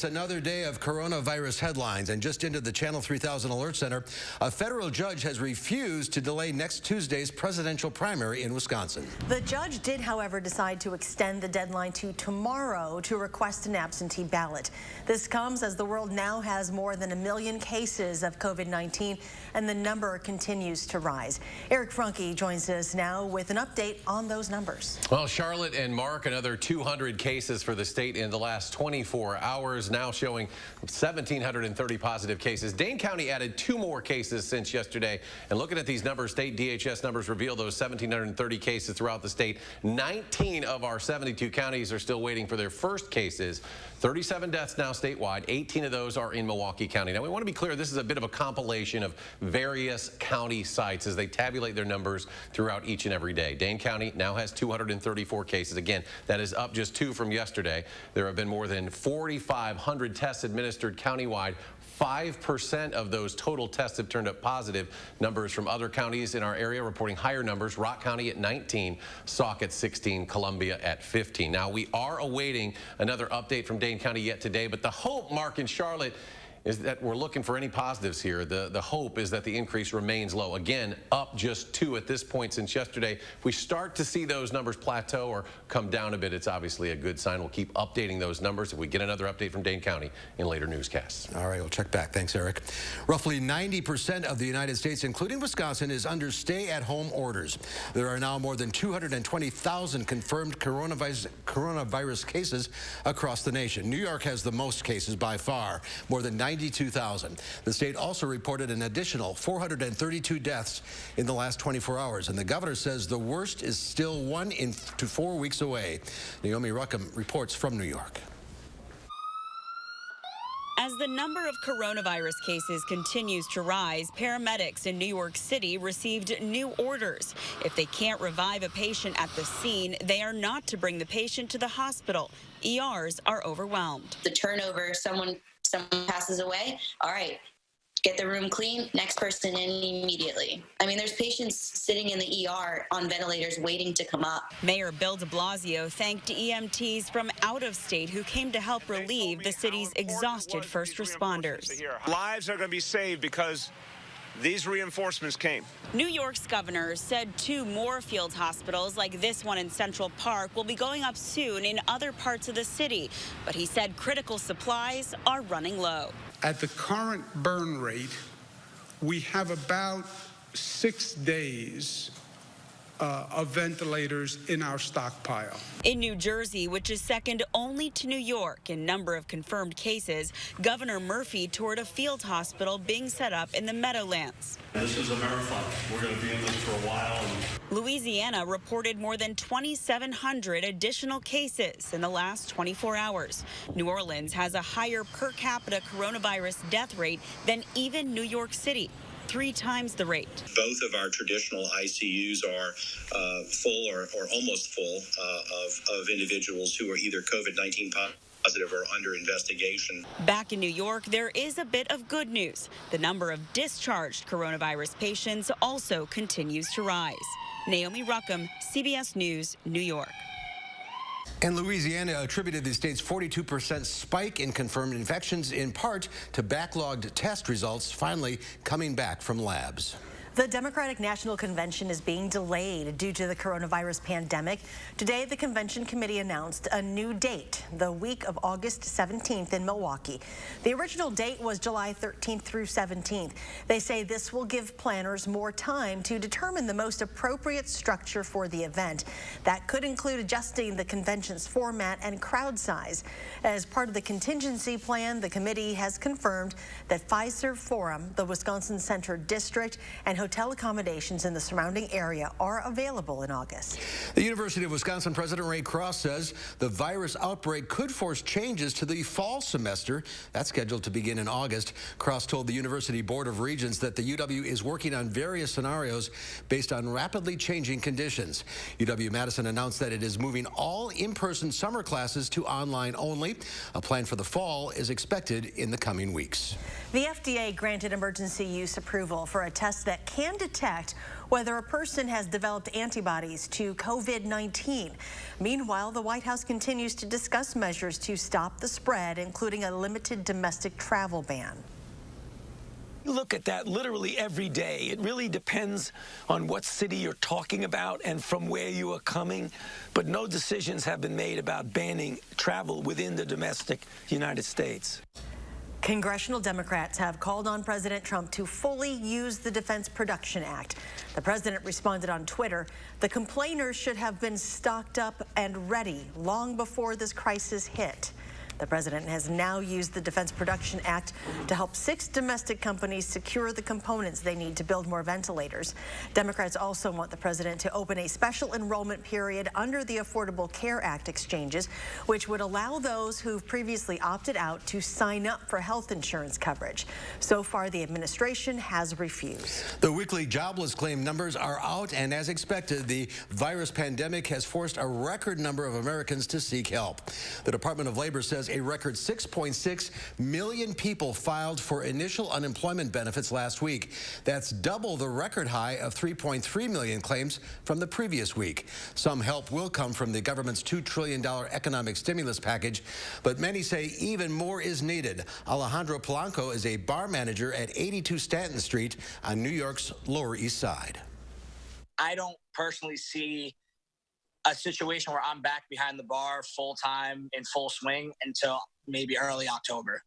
another day of coronavirus headlines, and just into the Channel 3000 Alert Center, a federal judge has refused to delay next Tuesday's presidential primary in Wisconsin. The judge did, however, decide to extend the deadline to tomorrow to request an absentee ballot. This comes as the world now has more than 1 million cases of COVID-19, and the number continues to rise. Eric Franke joins us now with an update on those numbers. Well, Charlotte and Mark, another 200 cases for the state in the last 24 hours, now showing 1,730 positive cases. Dane County added 2 more cases since yesterday. And looking at these numbers, state DHS numbers reveal those 1,730 cases throughout the state. 19 of our 72 counties are still waiting for their first cases. 37 deaths now statewide. 18 of those are in Milwaukee County. Now, we want to be clear, this is a bit of a compilation of various county sites as they tabulate their numbers throughout each and every day. Dane County now has 234 cases. Again, that is up just 2 from yesterday. There have been more than 4,500 tests administered countywide. 5% of those total tests have turned up positive. Numbers from other counties in our area reporting higher numbers. Rock County at 19, Sauk at 16, Columbia at 15. Now, we are awaiting another update from Dane County yet today, but the hope, Mark and Charlotte, is that we're looking for any positives here. The hope is that the increase remains low. Again, up just 2 at this point since yesterday. If we start to see those numbers plateau or come down a bit, it's obviously a good sign. We'll keep updating those numbers if we get another update from Dane County in later newscasts. All right, we'll check back. Thanks, Eric. Roughly 90% of the United States, including Wisconsin, is under stay-at-home orders. There are now more than 220,000 confirmed coronavirus cases across the nation. New York has the most cases by far, more than 92,000. The state also reported an additional 432 deaths in the last 24 hours, and the governor says the worst is still 1 to 4 weeks away. Naomi Ruckham reports from New York. As the number of coronavirus cases continues to rise, paramedics in New York City received new orders. If they can't revive a patient at the scene, they are not to bring the patient to the hospital. ERs are overwhelmed. The turnover, someone passes away, all right, get the room clean, next person in immediately. I mean, there's patients sitting in the ER on ventilators waiting to come up. Mayor Bill de Blasio thanked EMTs from out of state who came to help relieve the city's exhausted first responders. Lives are going to be saved because these reinforcements came. New York's governor said 2 more field hospitals like this one in Central Park will be going up soon in other parts of the city. But he said critical supplies are running low. At the current burn rate, we have about 6 days of ventilators in our stockpile. In New Jersey, which is second only to New York in number of confirmed cases, Governor Murphy toured a field hospital being set up in the Meadowlands. This is a marathon. We're going to be in this for a while. Louisiana reported more than 2,700 additional cases in the last 24 hours. New Orleans has a higher per capita coronavirus death rate than even New York City. 3 times the rate. Both of our traditional ICUs are full or almost full of individuals who are either COVID-19 positive or under investigation. Back in New York, there is a bit of good news. The number of discharged coronavirus patients also continues to rise. Naomi Ruckham, CBS News, New York. And Louisiana attributed the state's 42% spike in confirmed infections in part to backlogged test results finally coming back from labs. The Democratic National Convention is being delayed due to the coronavirus pandemic. Today, the convention committee announced a new date, the week of August 17th in Milwaukee. The original date was July 13th through 17th. They say this will give planners more time to determine the most appropriate structure for the event. That could include adjusting the convention's format and crowd size. As part of the contingency plan, the committee has confirmed that Fiserv Forum, the Wisconsin Center District, and hotel accommodations in the surrounding area are available in August. The University of Wisconsin President Ray Cross says the virus outbreak could force changes to the fall semester. That's scheduled to begin in August. Cross told the University Board of Regents that the UW is working on various scenarios based on rapidly changing conditions. UW-Madison announced that it is moving all in-person summer classes to online only. A plan for the fall is expected in the coming weeks. The FDA granted emergency use approval for a test that can detect whether a person has developed antibodies to COVID-19. Meanwhile, the White House continues to discuss measures to stop the spread, including a limited domestic travel ban. Look at that literally every day. It really depends on what city you're talking about and from where you are coming. But no decisions have been made about banning travel within the domestic United States. Congressional Democrats have called on President Trump to fully use the Defense Production Act. The president responded on Twitter, "The complainers should have been stocked up and ready long before this crisis hit." The president has now used the Defense Production Act to help 6 domestic companies secure the components they need to build more ventilators. Democrats also want the president to open a special enrollment period under the Affordable Care Act exchanges, which would allow those who've previously opted out to sign up for health insurance coverage. So far, the administration has refused. The weekly jobless claim numbers are out, and as expected, the virus pandemic has forced a record number of Americans to seek help. The Department of Labor says a record 6.6 million people filed for initial unemployment benefits last week. That's double the record high of 3.3 million claims from the previous week. Some help will come from the government's $2 trillion economic stimulus package, but many say even more is needed. Alejandro Polanco is a bar manager at 82 Stanton Street on New York's Lower East Side. I don't personally see a situation where I'm back behind the bar full time in full swing until maybe early October.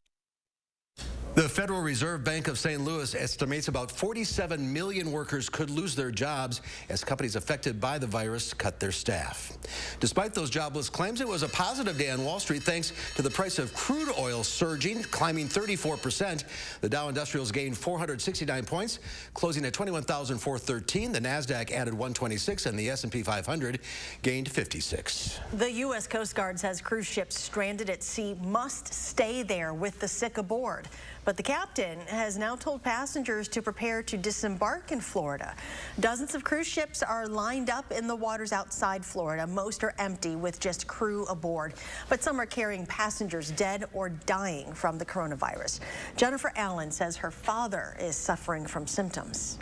The Federal Reserve Bank of St. Louis estimates about 47 million workers could lose their jobs as companies affected by the virus cut their staff. Despite those jobless claims, it was a positive day on Wall Street thanks to the price of crude oil surging, climbing 34%. The Dow Industrials gained 469 points, closing at 21,413. The NASDAQ added 126, and the S&P 500 gained 56. The U.S. Coast Guard says cruise ships stranded at sea must stay there with the sick aboard. But the captain has now told passengers to prepare to disembark in Florida. Dozens of cruise ships are lined up in the waters outside Florida. Most are empty with just crew aboard, but some are carrying passengers dead or dying from the coronavirus. Jennifer Allen says her father is suffering from symptoms.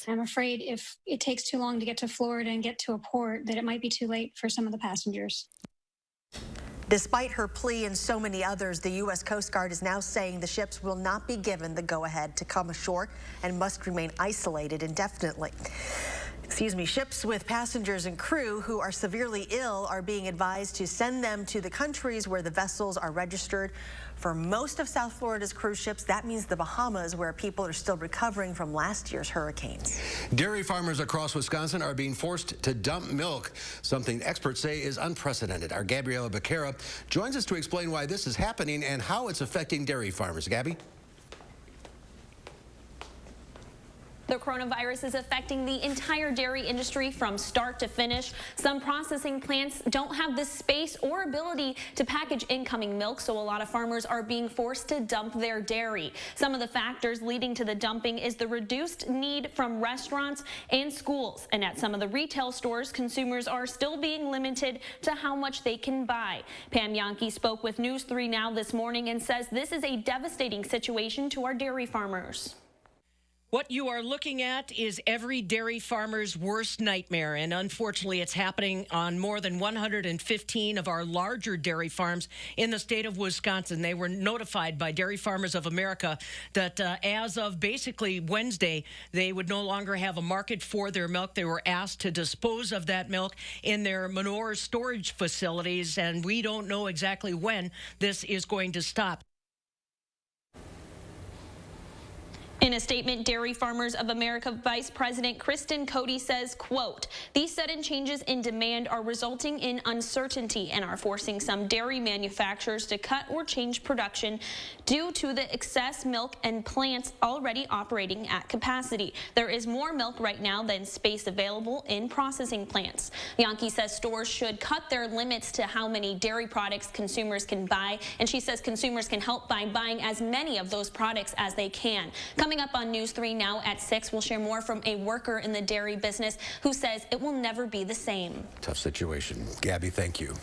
I'm afraid if it takes too long to get to Florida and get to a port, that it might be too late for some of the passengers. Despite her plea and so many others, the U.S. Coast Guard is now saying the ships will not be given the go-ahead to come ashore and must remain isolated indefinitely. Ships with passengers and crew who are severely ill are being advised to send them to the countries where the vessels are registered. For most of South Florida's cruise ships, that means the Bahamas, where people are still recovering from last year's hurricanes. Dairy farmers across Wisconsin are being forced to dump milk, something experts say is unprecedented. Our Gabriela Becerra joins us to explain why this is happening and how it's affecting dairy farmers. Gabby? The coronavirus is affecting the entire dairy industry from start to finish. Some processing plants don't have the space or ability to package incoming milk, so a lot of farmers are being forced to dump their dairy. Some of the factors leading to the dumping is the reduced need from restaurants and schools. And at some of the retail stores, consumers are still being limited to how much they can buy. Pam Jahnke spoke with News 3 Now this morning and says this is a devastating situation to our dairy farmers. What you are looking at is every dairy farmer's worst nightmare, and unfortunately it's happening on more than 115 of our larger dairy farms in the state of Wisconsin. They were notified by Dairy Farmers of America that as of basically Wednesday, they would no longer have a market for their milk. They were asked to dispose of that milk in their manure storage facilities, and we don't know exactly when this is going to stop. In a statement, Dairy Farmers of America Vice President Kristen Cody says, quote, "These sudden changes in demand are resulting in uncertainty and are forcing some dairy manufacturers to cut or change production due to the excess milk and plants already operating at capacity. There is more milk right now than space available in processing plants." Jahnke says stores should cut their limits to how many dairy products consumers can buy, and she says consumers can help by buying as many of those products as they can. Coming up on News 3 Now at 6, we'll share more from a worker in the dairy business who says it will never be the same. Tough situation. Gabby, thank you.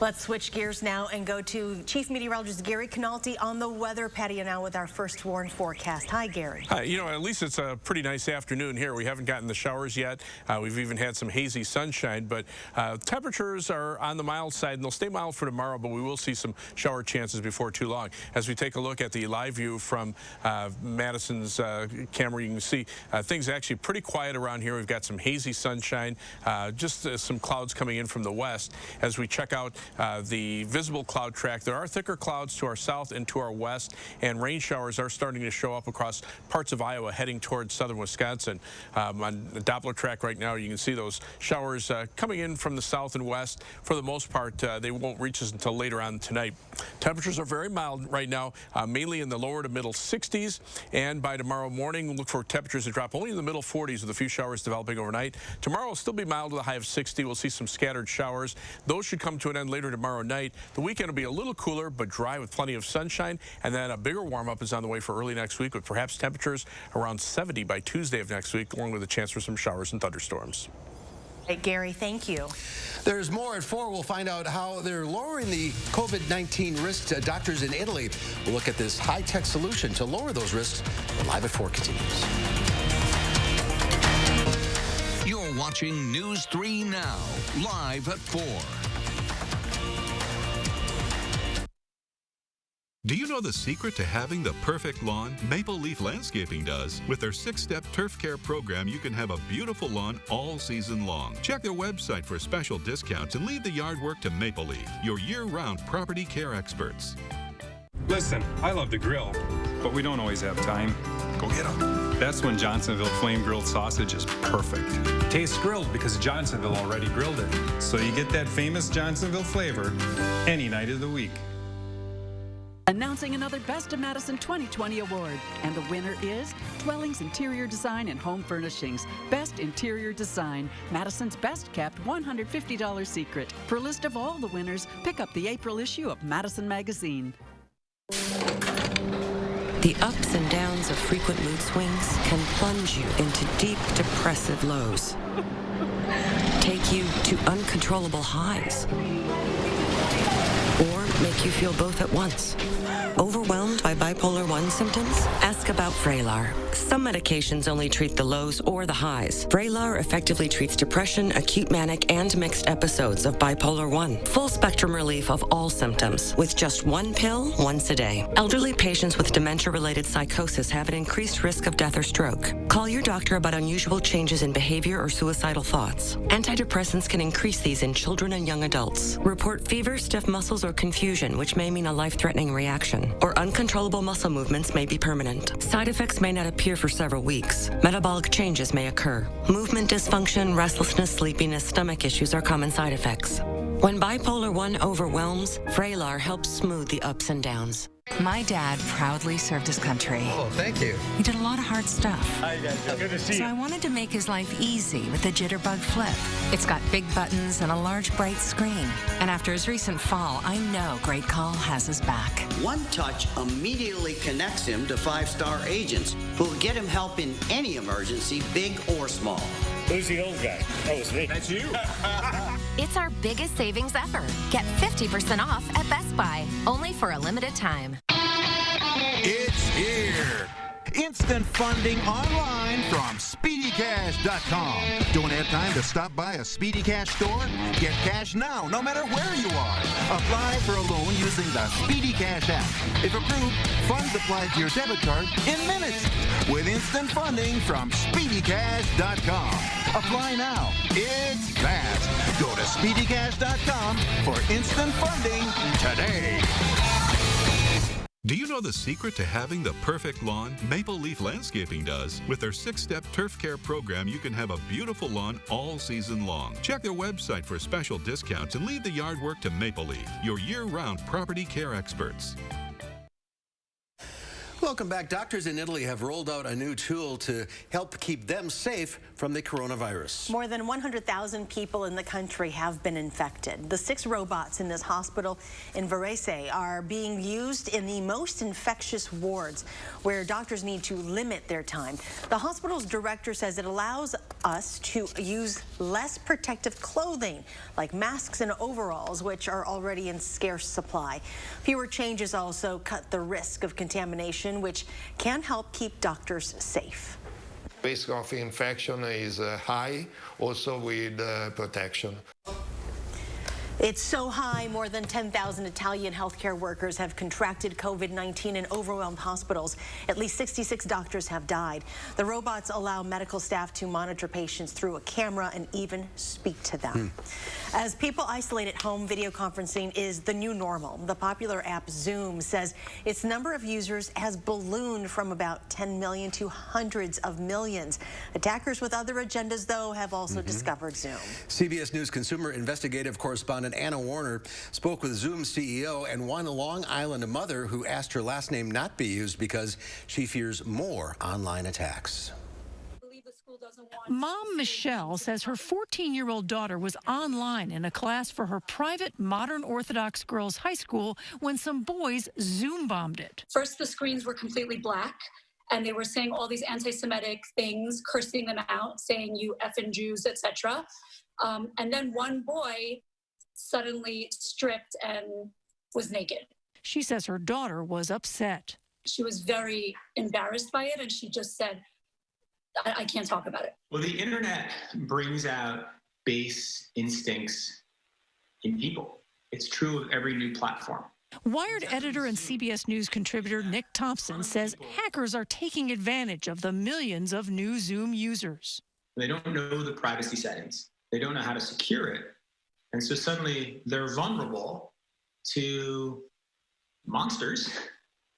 Let's switch gears now and go to Chief Meteorologist Gary Canalti on the weather patio now with our first warn forecast. Hi, Gary. Hi. You know, at least it's a pretty nice afternoon here. We haven't gotten the showers yet. We've even had some hazy sunshine, but temperatures are on the mild side, and they'll stay mild for tomorrow, but we will see some shower chances before too long. As we take a look at the live view from Madison's camera, you can see things actually pretty quiet around here. We've got some hazy sunshine, just some clouds coming in from the west. As we check out the visible cloud track, there are thicker clouds to our south and to our west, and rain showers are starting to show up across parts of Iowa heading towards southern Wisconsin. On the Doppler track right now, you can see those showers coming in from the south and west. For the most part, they won't reach us until later on tonight. Temperatures are very mild right now, mainly in the lower to middle 60s, and by tomorrow morning, look for temperatures to drop only in the middle 40s with a few showers developing overnight. Tomorrow will still be mild with a high of 60. We'll see some scattered showers. Those should come to an end later tomorrow night. The weekend will be a little cooler but dry with plenty of sunshine, and then a bigger warm-up is on the way for early next week with perhaps temperatures around 70 by Tuesday of next week, along with a chance for some showers and thunderstorms. Hey, Gary, thank you. There's more at 4. We'll find out how they're lowering the COVID-19 risks. Doctors in Italy will look at this high-tech solution to lower those risks. Live at 4 continues. You're watching News 3 Now, live at 4. Do you know the secret to having the perfect lawn? Maple Leaf Landscaping does. With their 6-step turf care program, you can have a beautiful lawn all season long. Check their website for special discounts and leave the yard work to Maple Leaf, your year-round property care experts. Listen, I love to grill, but we don't always have time. Go get them. That's when Johnsonville Flame Grilled Sausage is perfect. Tastes grilled because Johnsonville already grilled it. So you get that famous Johnsonville flavor any night of the week. Announcing another Best of Madison 2020 award. And the winner is Dwellings Interior Design and Home Furnishings. Best Interior Design. Madison's best kept $150 secret. For a list of all the winners, pick up the April issue of Madison Magazine. The ups and downs of frequent mood swings can plunge you into deep, depressive lows. Take you to uncontrollable highs. Or make you feel both at once. Overwhelmed by bipolar 1 symptoms? Ask about Vraylar. Some medications only treat the lows or the highs. Vraylar effectively treats depression, acute manic, and mixed episodes of bipolar 1. Full spectrum relief of all symptoms with just 1 pill once a day. Elderly patients with dementia-related psychosis have an increased risk of death or stroke. Call your doctor about unusual changes in behavior or suicidal thoughts. Antidepressants can increase these in children and young adults. Report fever, stiff muscles, or confusion, which may mean a life-threatening reaction. Or uncontrollable muscle movements may be permanent. Side effects may not appear for several weeks. Metabolic changes may occur. Movement dysfunction, restlessness, sleepiness, stomach issues are common side effects. When bipolar 1 overwhelms, Vraylar helps smooth the ups and downs. My dad proudly served his country. Oh, thank you. He did a lot of hard stuff. Hi, guys. Good to see you. So I wanted to make his life easy with the Jitterbug Flip. It's got big buttons and a large, bright screen. And after his recent fall, I know Great Call has his back. One touch immediately connects him to 5-star agents who will get him help in any emergency, big or small. Who's the old guy? Oh, it's me. That's you. It's our biggest savings ever. Get 50% off at Best Buy, only for a limited time. It's here. Instant funding online from SpeedyCash.com. Don't have time to stop by a Speedy Cash store? Get cash now, no matter where you are. Apply for a loan using the Speedy Cash app. If approved, funds apply to your debit card in minutes with instant funding from SpeedyCash.com. Apply now. It's fast. Go to SpeedyCash.com for instant funding today. Do you know the secret to having the perfect lawn? Maple Leaf Landscaping does. With their 6-step turf care program, you can have a beautiful lawn all season long. Check their website for special discounts and leave the yard work to Maple Leaf, your year-round property care experts. Welcome back. Doctors in Italy have rolled out a new tool to help keep them safe from the coronavirus. More than 100,000 people in the country have been infected. The 6 robots in this hospital in Varese are being used in the most infectious wards where doctors need to limit their time. The hospital's director says it allows us to use less protective clothing like masks and overalls, which are already in scarce supply. Fewer changes also cut the risk of contamination, which can help keep doctors safe. Risk of infection is high, also with protection. It's so high, more than 10,000 Italian healthcare workers have contracted COVID-19 in overwhelmed hospitals. At least 66 doctors have died. The robots allow medical staff to monitor patients through a camera and even speak to them. As people isolate at home, video conferencing is the new normal. The popular app Zoom says its number of users has ballooned from about 10 million to hundreds of millions. Attackers with other agendas, though, have also discovered Zoom. CBS News consumer investigative correspondent Anna Warner spoke with Zoom CEO and one Long Island mother who asked her last name not be used because she fears more online attacks. Mom Michelle says her 14-year-old daughter was online in a class for her private modern Orthodox girls' high school when some boys Zoom bombed it. First, the screens were completely black, and they were saying all these anti-Semitic things, cursing them out, saying you effing Jews, etc. And then one boy suddenly stripped and was naked. She says her daughter was upset. She was very embarrassed by it, and she just said, I can't talk about it. Well, the internet brings out base instincts in people. It's true of every new platform. Wired editor and CBS News contributor Nick Thompson says hackers are taking advantage of the millions of new Zoom users. They don't know the privacy settings. They don't know how to secure it. And so suddenly they're vulnerable to monsters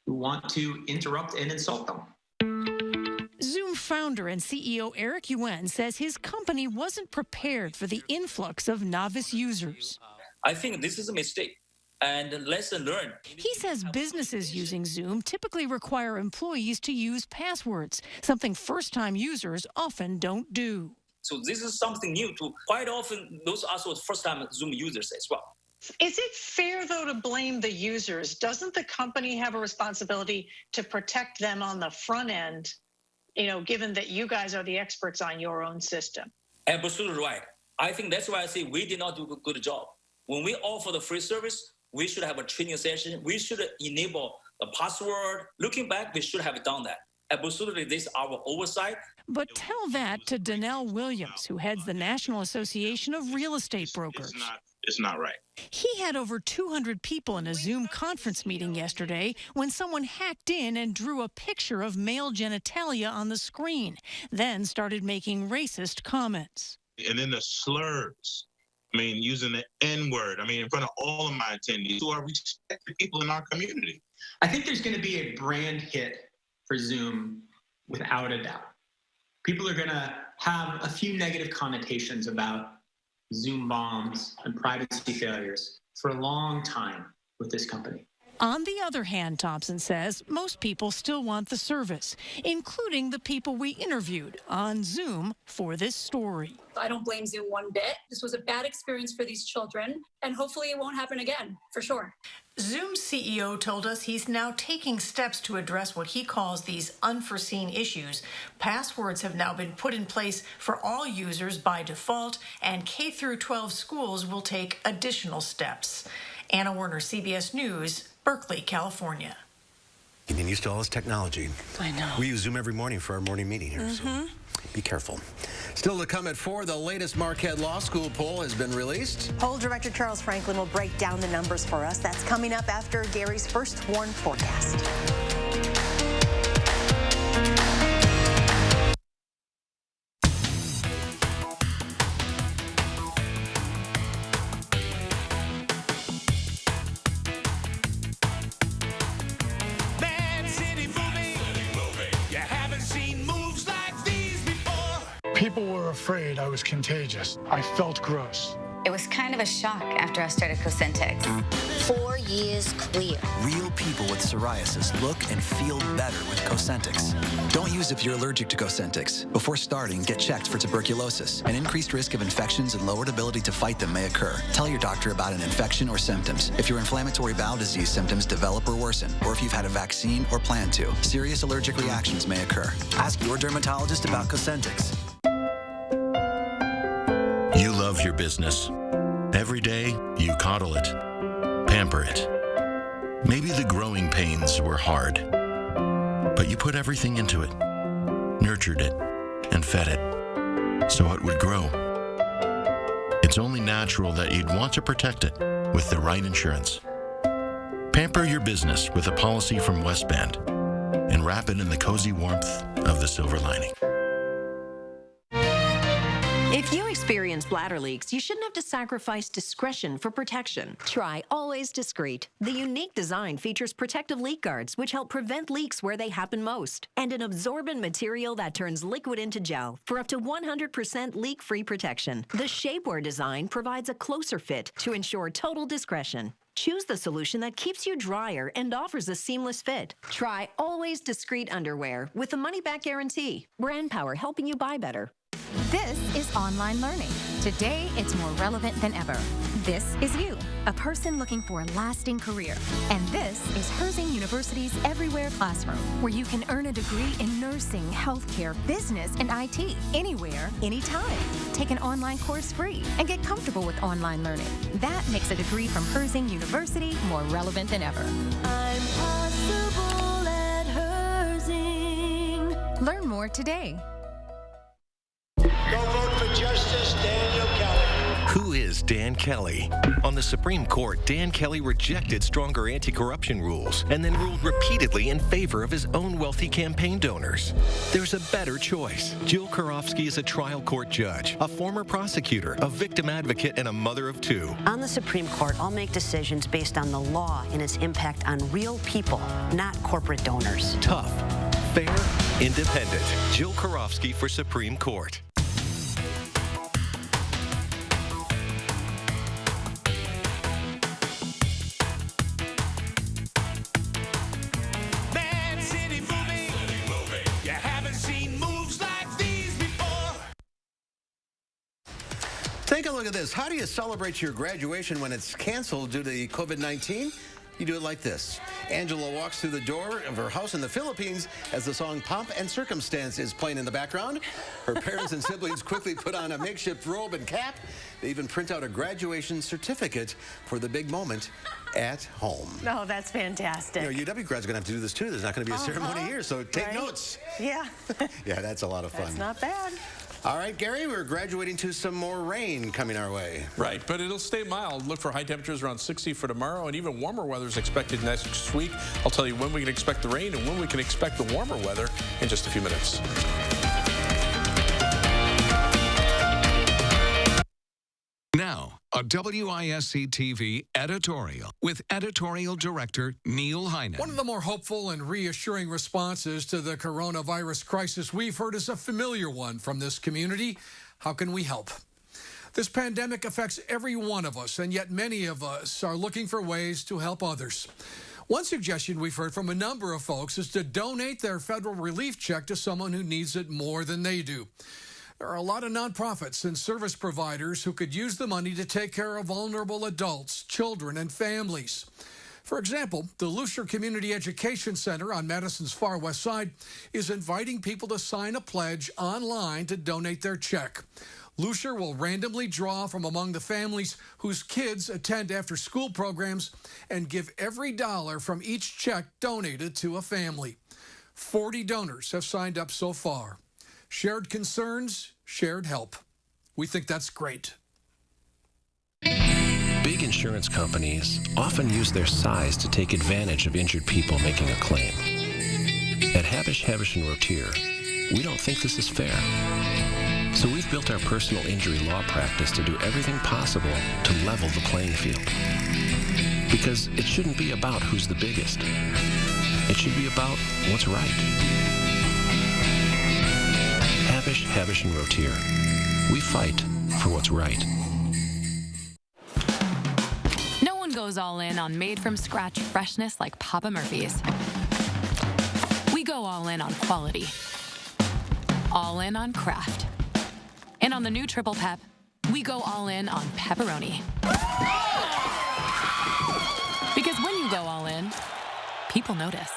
who want to interrupt and insult them. Zoom founder and CEO Eric Yuan says his company wasn't prepared for the influx of novice users. I think this is a mistake and lesson learned. He says businesses using Zoom typically require employees to use passwords, something first-time users often don't do. So this is something new to quite often those are also first-time Zoom users as well. Is it fair, though, to blame the users? Doesn't the company have a responsibility to protect them on the front end, given that you guys are the experts on your own system? Absolutely right. I think that's why I say we did not do a good job. When we offer the free service, we should have a training session. We should enable the password. Looking back, we should have done that. Absolutely, this is our oversight. But tell that to Donnell Williams, who heads the National Association of Real Estate Brokers. It's not right. He had over 200 people in a Zoom conference meeting yesterday when someone hacked in and drew a picture of male genitalia on the screen, then started making racist comments. And then the slurs. Using the N-word. In front of all of my attendees who are respected people in our community. I think there's going to be a brand hit for Zoom without a doubt. People are going to have a few negative connotations about Zoom bombs and privacy failures for a long time with this company. On the other hand, Thompson says most people still want the service, including the people we interviewed on Zoom for this story. I don't blame Zoom one bit. This was a bad experience for these children, and hopefully it won't happen again, for sure. Zoom's CEO told us he's now taking steps to address what he calls these unforeseen issues. Passwords have now been put in place for all users by default, and K-12 schools will take additional steps. Anna Warner, CBS News, Berkeley, California. Getting used to all this technology. I know. We use Zoom every morning for our morning meeting here, so be careful. Still to come at 4, the latest Marquette Law School poll has been released. Poll Director Charles Franklin will break down the numbers for us. That's coming up after Gary's first warn forecast. People were afraid I was contagious. I felt gross. It was kind of a shock after I started Cosentyx. 4 years clear. Real people with psoriasis look and feel better with Cosentyx. Don't use if you're allergic to Cosentyx. Before starting, get checked for tuberculosis. An increased risk of infections and lowered ability to fight them may occur. Tell your doctor about an infection or symptoms. If your inflammatory bowel disease symptoms develop or worsen, or if you've had a vaccine or plan to, serious allergic reactions may occur. Ask your dermatologist about Cosentyx. You love your business. Every day, you coddle it, pamper it. Maybe the growing pains were hard, but you put everything into it, nurtured it, and fed it, so it would grow. It's only natural that you'd want to protect it with the right insurance. Pamper your business with a policy from Westband and wrap it in the cozy warmth of the silver lining. If you experience bladder leaks, you shouldn't have to sacrifice discretion for protection. Try Always Discreet. The unique design features protective leak guards, which help prevent leaks where they happen most, and an absorbent material that turns liquid into gel for up to 100% leak-free protection. The shapewear design provides a closer fit to ensure total discretion. Choose the solution that keeps you drier and offers a seamless fit. Try Always Discreet underwear with a money-back guarantee. Brand Power, helping you buy better. This is online learning. Today, it's more relevant than ever. This is you, a person looking for a lasting career. And this is Herzing University's Everywhere Classroom, where you can earn a degree in nursing, healthcare, business, and IT, anywhere, anytime. Take an online course free and get comfortable with online learning. That makes a degree from Herzing University more relevant than ever. I'm possible at Herzing. Learn more today. Go vote for Justice Daniel Kelly. Who is Dan Kelly? On the Supreme Court, Dan Kelly rejected stronger anti-corruption rules and then ruled repeatedly in favor of his own wealthy campaign donors. There's a better choice. Jill Karofsky is a trial court judge, a former prosecutor, a victim advocate, and a mother of two. On the Supreme Court, I'll make decisions based on the law and its impact on real people, not corporate donors. Tough, fair, independent. Jill Karofsky for Supreme Court. Take a look at this. How do you celebrate your graduation when it's canceled due to COVID-19? You do it like this. Angela walks through the door of her house in the Philippines as the song Pomp and Circumstance is playing in the background. Her parents and siblings quickly put on a makeshift robe and cap. They even print out a graduation certificate for the big moment at home. Oh, that's fantastic. You know, UW grads are going to have to do this too. There's not going to be a ceremony here, so take notes. Yeah. Yeah, that's a lot of fun. That's not bad. All right, Gary, we're graduating to some more rain coming our way. Right, but it'll stay mild. Look for high temperatures around 60 for tomorrow, and even warmer weather is expected next week. I'll tell you when we can expect the rain and when we can expect the warmer weather in just a few minutes. Now, a WISC-TV editorial with editorial director Neil Heinen. One of the more hopeful and reassuring responses to the coronavirus crisis we've heard is a familiar one from this community. How can we help? This pandemic affects every one of us, and yet many of us are looking for ways to help others. One suggestion we've heard from a number of folks is to donate their federal relief check to someone who needs it more than they do. There are a lot of nonprofits and service providers who could use the money to take care of vulnerable adults, children, and families. For example, the Lucier Community Education Center on Madison's far west side is inviting people to sign a pledge online to donate their check. Lucier will randomly draw from among the families whose kids attend after-school programs and give every dollar from each check donated to a family. 40 donors have signed up so far. Shared concerns, shared help. We think that's great. Big insurance companies often use their size to take advantage of injured people making a claim. At Habish, Habish & Rotier, we don't think this is fair. So we've built our personal injury law practice to do everything possible to level the playing field. Because it shouldn't be about who's the biggest. It should be about what's right. Habish, Habish & Rotier. We fight for what's right. goes all in on made-from-scratch freshness like Papa Murphy's. We go all in on quality. All in on craft. And on the new Triple Pep, we go all in on pepperoni. Because when you go all in, people notice.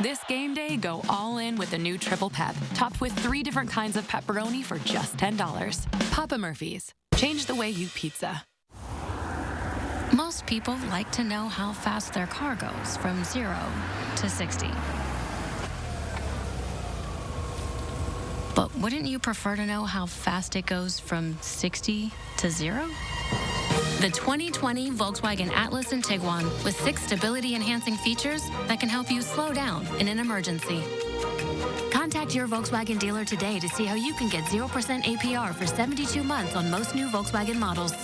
This game day, go all in with the new Triple Pep, topped with 3 different kinds of pepperoni for just $10. Papa Murphy's. Change the way you pizza. Most people like to know how fast their car goes from 0 to 60. But wouldn't you prefer to know how fast it goes from 60 to 0? The 2020 Volkswagen Atlas and Tiguan with 6 stability-enhancing features that can help you slow down in an emergency. Contact your Volkswagen dealer today to see how you can get 0% APR for 72 months on most new Volkswagen models.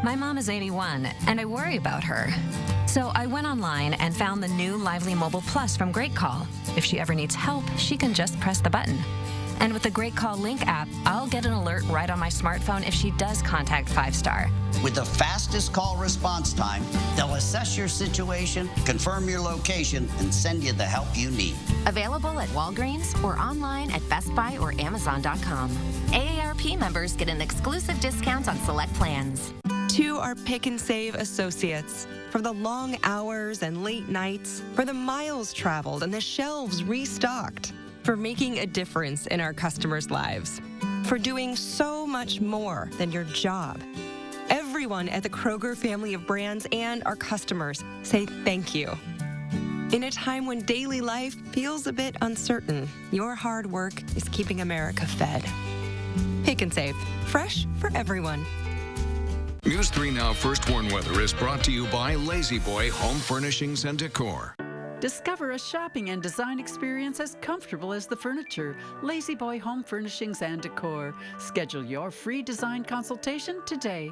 My mom is 81, and I worry about her. So I went online and found the new Lively Mobile Plus from Great Call. If she ever needs help, she can just press the button. And with the Great Call Link app, I'll get an alert right on my smartphone if she does contact 5-Star. With the fastest call response time, they'll assess your situation, confirm your location, and send you the help you need. Available at Walgreens or online at Best Buy or Amazon.com. AARP members get an exclusive discount on select plans. To our Pick and Save associates, for the long hours and late nights, for the miles traveled and the shelves restocked, for making a difference in our customers' lives, for doing so much more than your job. Everyone at the Kroger family of brands and our customers say thank you. In a time when daily life feels a bit uncertain, your hard work is keeping America fed. Pick and Save, fresh for everyone. News 3 Now First Warn Weather is brought to you by Lazy Boy Home Furnishings and Decor. Discover a shopping and design experience as comfortable as the furniture. Lazy Boy Home Furnishings and Decor. Schedule your free design consultation today.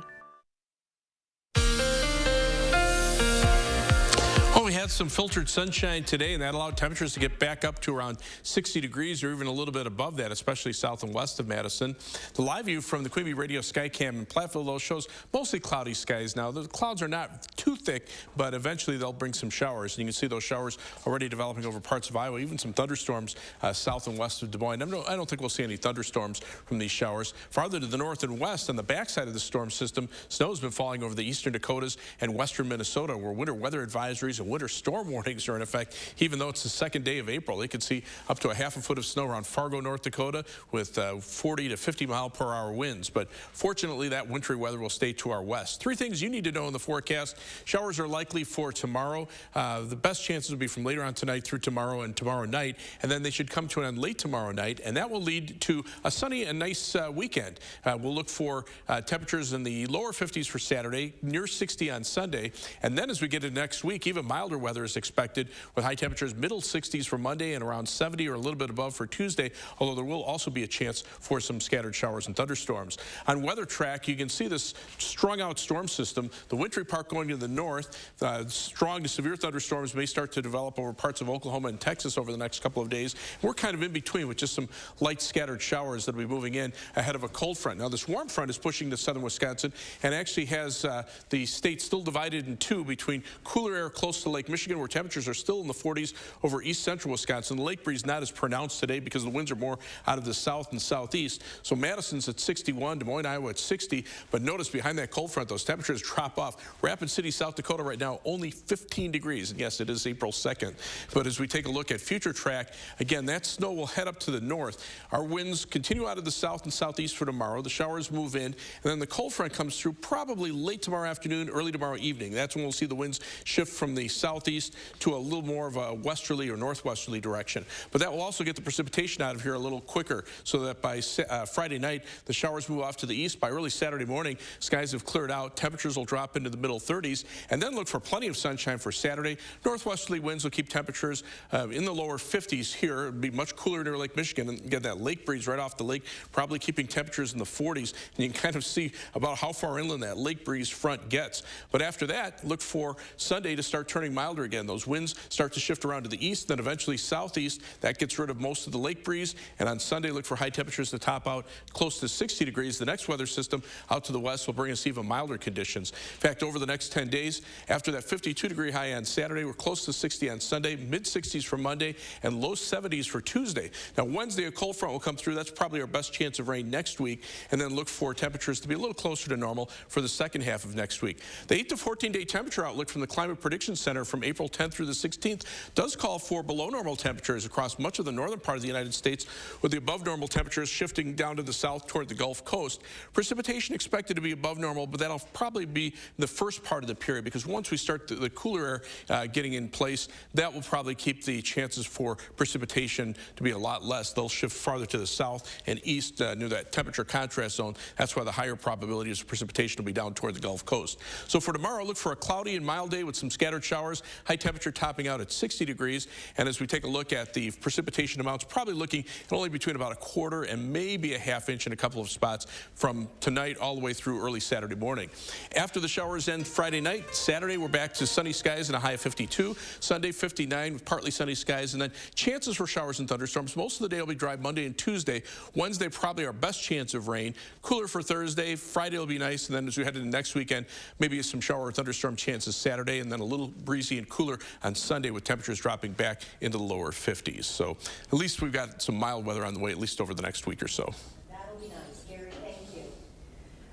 Well, we had some filtered sunshine today, and that allowed temperatures to get back up to around 60 degrees or even a little bit above that, especially south and west of Madison. The live view from the Queen Bee Radio Skycam in Platteville, though, shows mostly cloudy skies now. The clouds are not too thick, but eventually they'll bring some showers. And you can see those showers already developing over parts of Iowa, even some thunderstorms south and west of Des Moines. I don't think we'll see any thunderstorms from these showers. Farther to the north and west, on the backside of the storm system, snow has been falling over the eastern Dakotas and western Minnesota, where winter weather advisories and winter storm warnings are in effect. Even though it's the second day of April, they could see up to a half a foot of snow around Fargo, North Dakota, with 40 to 50 mile per hour winds. But fortunately, that wintry weather will stay to our west. 3 things you need to know in the forecast. Showers are likely for tomorrow. The best chances will be from later on tonight through tomorrow and tomorrow night, and then they should come to an end late tomorrow night, and that will lead to a sunny and nice weekend. We'll look for temperatures in the lower 50s for Saturday, near 60 on Sunday, and then as we get into next week, even milder weather is expected with high temperatures middle 60s for Monday and around 70 or a little bit above for Tuesday, although there will also be a chance for some scattered showers and thunderstorms. On Weather Track, you can see this strung out storm system. The wintry part going to the north, strong to severe thunderstorms may start to develop over parts of Oklahoma and Texas over the next couple of days. We're kind of in between with just some light scattered showers that will be moving in ahead of a cold front. Now, this warm front is pushing to southern Wisconsin and actually has the state still divided in two between cooler air close to Lake Michigan, where temperatures are still in the 40s over east central Wisconsin. The lake breeze not as pronounced today because the winds are more out of the south and southeast. So Madison's at 61, Des Moines, Iowa at 60. But notice behind that cold front, those temperatures drop off. Rapid City, South Dakota right now, only 15 degrees. And yes, it is April 2nd. But as we take a look at future track, again, that snow will head up to the north. Our winds continue out of the south and southeast for tomorrow. The showers move in. And then the cold front comes through probably late tomorrow afternoon, early tomorrow evening. That's when we'll see the winds shift from the southeast to a little more of a westerly or northwesterly direction. But that will also get the precipitation out of here a little quicker, so that by Friday night, the showers move off to the east. By early Saturday morning, skies have cleared out. Temperatures will drop into the middle 30s. And then look for plenty of sunshine for Saturday. Northwesterly winds will keep temperatures in the lower 50s here. It'll be much cooler near Lake Michigan. And get that lake breeze right off the lake, probably keeping temperatures in the 40s. And you can kind of see about how far inland that lake breeze front gets. But after that, look for Sunday to start turning milder again. Those winds start to shift around to the east, then eventually southeast. That gets rid of most of the lake breeze. And on Sunday, look for high temperatures to top out close to 60 degrees. The next weather system out to the west will bring us even milder conditions. In fact, over the next 10 days, after that 52-degree high on Saturday, we're close to 60 on Sunday, mid-60s for Monday, and low 70s for Tuesday. Now, Wednesday, a cold front will come through. That's probably our best chance of rain next week. And then look for temperatures to be a little closer to normal for the second half of next week. The 8 to 14-day temperature outlook from the Climate Prediction Center from April 10th through the 16th does call for below normal temperatures across much of the northern part of the United States, with the above normal temperatures shifting down to the south toward the Gulf Coast. Precipitation expected to be above normal, but that'll probably be the first part of the period, because once we start the cooler air getting in place, that will probably keep the chances for precipitation to be a lot less. They'll shift farther to the south and east near that temperature contrast zone. That's why the higher probability of precipitation will be down toward the Gulf Coast. So for tomorrow, look for a cloudy and mild day with some scattered showers, high temperature topping out at 60 degrees. And as we take a look at the precipitation amounts, probably looking at only between about a quarter and maybe a half inch in a couple of spots from tonight all the way through early Saturday morning. After the showers end Friday night, Saturday we're back to sunny skies and a high of 52. Sunday 59 with partly sunny skies, and then chances for showers and thunderstorms. Most of the day will be dry Monday and Tuesday. Wednesday probably our best chance of rain. Cooler for Thursday. Friday will be nice, and then as we head into next weekend, maybe some shower or thunderstorm chances Saturday, and then a little breezy and cooler on Sunday with temperatures dropping back into the lower 50s. So at least we've got some mild weather on the way, at least over the next week or so. That'll be nice, Gary. Thank you.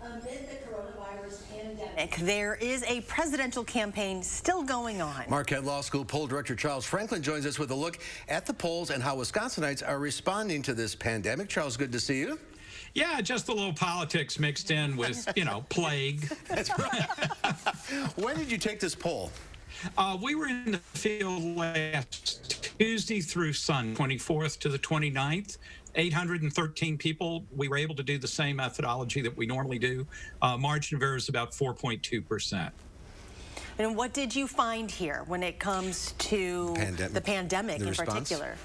Amid the coronavirus pandemic, there is a presidential campaign still going on. Marquette Law School poll director Charles Franklin joins us with a look at the polls and how Wisconsinites are responding to this pandemic. Charles, good to see you. Yeah, just a little politics mixed in with, you know, plague. That's right. When did you take this poll? We were in the field last Tuesday through Sunday, 24th to the 29th. 813 people. We were able to do the same methodology that we normally do. Margin of error is about 4.2%. And what did you find here when it comes to the pandemic in particular?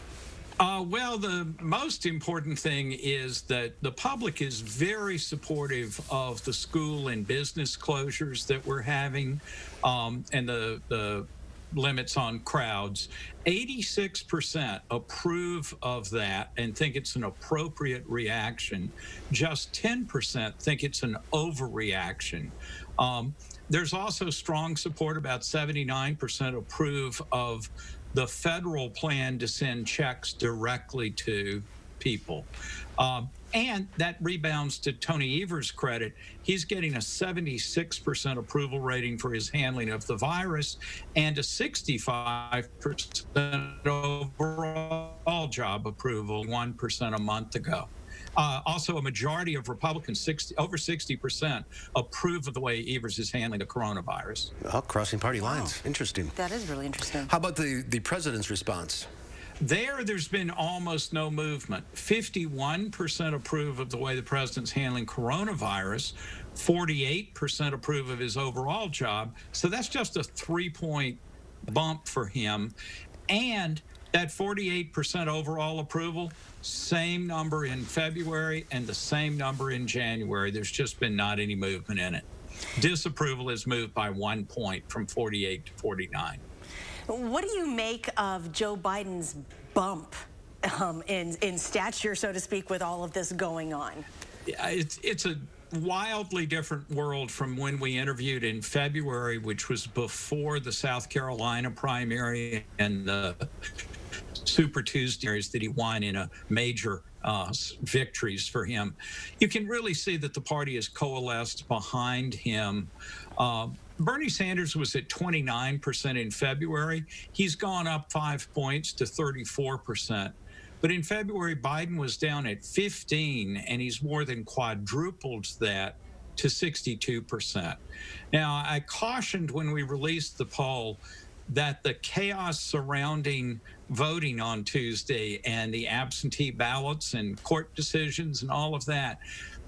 Well, the most important thing is that the public is very supportive of the school and business closures that we're having, and the limits on crowds. 86% approve of that and think it's an appropriate reaction. Just 10% think it's an overreaction. There's also strong support. About 79% approve of the federal plan to send checks directly to people. And that rebounds to Tony Evers' credit. He's getting a 76% approval rating for his handling of the virus and a 65% overall job approval 1% a month ago. Also, a majority of Republicans, over 60%, approve of the way Evers is handling the coronavirus. Oh, crossing party lines. Interesting. That is really interesting. How about the president's response? There's been almost no movement. 51% approve of the way the president's handling coronavirus. 48% approve of his overall job. So that's just a 3-point bump for him. And that 48% overall approval, same number in February and the same number in January. There's just been not any movement in it. Disapproval has moved by 1 point from 48 to 49. What do you make of Joe Biden's bump in stature, so to speak, with all of this going on? It's a wildly different world from when we interviewed in February, which was before the South Carolina primary and the Super Tuesdays that he won in a major victories for him. You can really see that the party has coalesced behind him. Bernie Sanders was at 29% in February. He's gone up 5 points to 34%. But in February, Biden was down at 15, and he's more than quadrupled that to 62%. Now, I cautioned when we released the poll that the chaos surrounding voting on Tuesday and the absentee ballots and court decisions and all of that